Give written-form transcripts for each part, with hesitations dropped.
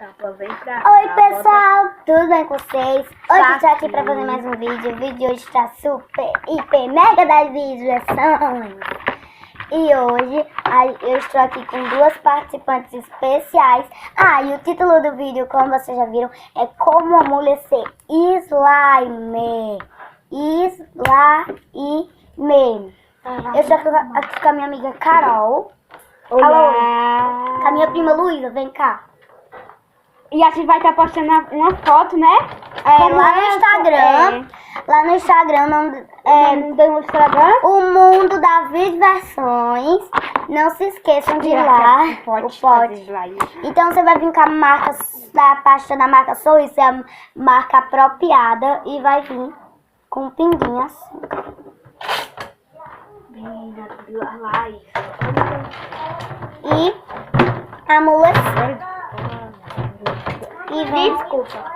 Oi pessoal, tudo bem com vocês? Hoje eu estou aqui para fazer mais um vídeo. O vídeo de hoje está super, hiper, mega das visualizações. E hoje eu estou aqui com duas participantes especiais. E o título do vídeo, como vocês já viram, é Como amolecer slime. Slime. Eu estou aqui com a minha amiga Carol. Olá. Alô. Com a minha prima Luísa, vem cá. E a gente vai estar postando uma foto, né? Lá no Instagram. Lá no Instagram, no Instagram. o Mundo das Diversões. Não se esqueçam de ir lá. O pote. Então você vai vir com a marca da pasta da marca Sorriso, é a marca apropriada. E vai vir com pinguinho assim. E amolecer. E vem. Desculpa.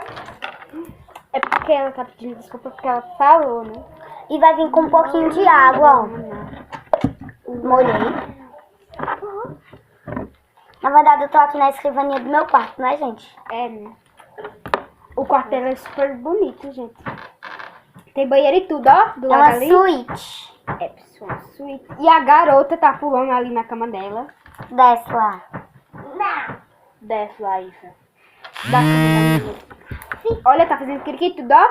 É porque ela tá pedindo desculpa porque ela falou, né? E vai vir com um pouquinho de água, ó. Molhei. Na verdade, eu tô aqui na escrivaninha do meu quarto, não é, gente? É, né? O quarto dela é super bonito, gente. Tem banheiro e tudo, ó. Do É lado uma ali. suíte. É, pessoal, suíte. E a garota tá pulando ali na cama dela. Desce lá. Desce lá, Isa. Da cama da menina. Olha, tá fazendo criqui tudo, ó.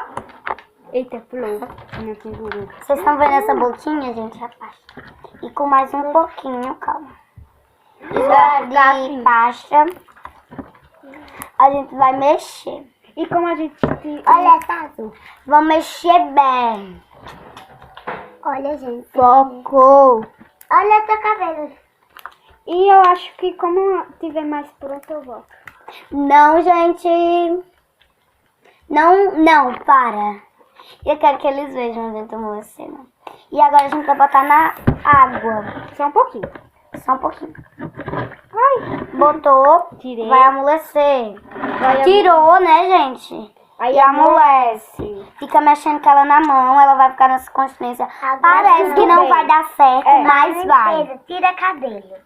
Eita, pulou. Não segurou. Vocês estão vendo essa boquinha, gente? Rapaz. E com mais um pouquinho, calma. De pasta. A gente vai mexer. E como a gente... Olha, tá azul. Vamos mexer bem. Olha, gente. Foco. Olha teu cabelo. E eu acho que como tiver mais pronto, eu volto. Não, gente. Não, para. Eu quero que eles vejam dentro de você, não. E agora a gente vai botar na água. Só um pouquinho. Só um pouquinho. Botou. Tirei. Vai amolecer. Tirou, né, gente? Aí E amolece. Fica mexendo com ela na mão, ela vai ficar nessa consistência. Parece que não vai dar certo, mas vai. Tira cabelo.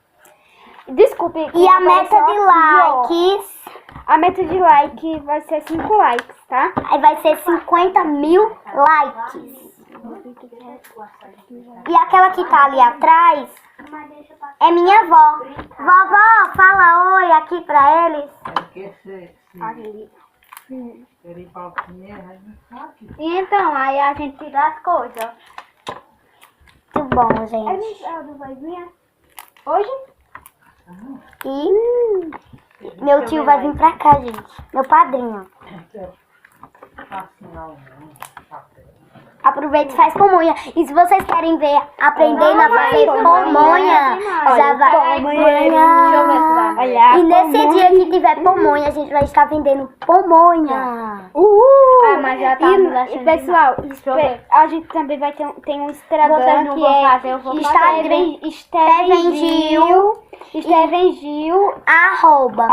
Desculpe. E a meta de likes, A meta de like vai ser 5 likes, tá? aí vai ser 50.000 likes. E aquela que tá ali atrás é minha avó. Vovó, fala oi aqui pra eles. E então, aí a gente tira as coisas. Muito bom, gente. vai vir hoje? E meu tio vai vir pra cá, gente. Meu padrinho. Aproveita e faz pamonha. E se vocês querem ver aprendendo a fazer pamonha, já vai. E nesse dia que tiver pamonha, a gente vai estar vendendo pamonha. Mas já tá E pessoal, a gente também vai ter um Instagram Vocês não que vão é fazer, eu vou fazer. Steven Gil. Steven Gil Arroba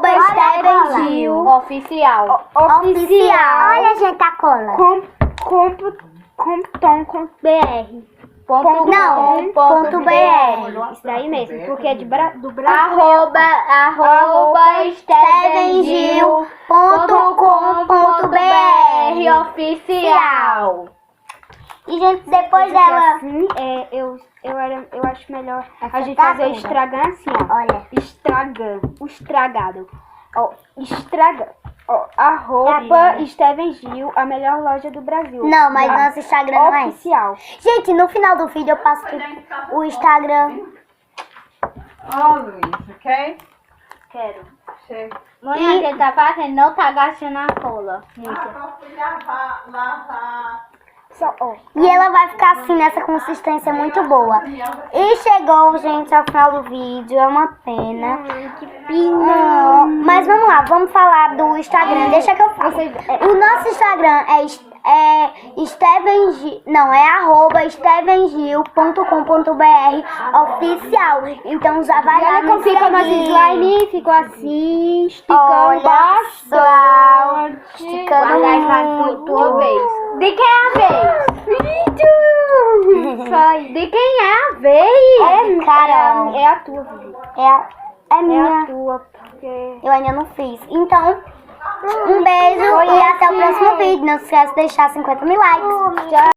Steven Gil. Oficial. oficial. Olha, gente, a cola. .com.br. Não, ponto .br. Isso daí mesmo, porque é do Brasil. Arroba stevengil.com.br oficial. E, gente, depois dela... Assim, eu acho melhor a gente tá fazer o toda. Instagram assim, ó. Olha. O estragado. Ó, ó, arroba Steven Gil, a melhor loja do Brasil. Não, mas nosso Instagram não é. Oficial. Gente, no final do vídeo eu passo o Instagram. Luiz, ok? Quero. Chega. Mãe, a gente tá fazendo, não tá gastando a cola. Lavar. Só, ó. E ela vai ficar assim, nessa consistência muito boa. E chegou, gente, ao final do vídeo. É uma pena. Que pena. Mas vamos lá, vamos falar do Instagram. Deixa que eu falo. O nosso Instagram é Stevengil, não, é arroba stevengil.com.br oficial. Então já vai lá Olha no como fica nosso slime, ficou assim, esticando bastante. Esticando muito. Tua vez. De quem é a vez? De quem é a vez? Carol. É a tua vez. É É minha. a tua. porque... Eu ainda não fiz. Então, um beijo e até o próximo vídeo. Não se esqueça de deixar 50 mil likes. Tchau.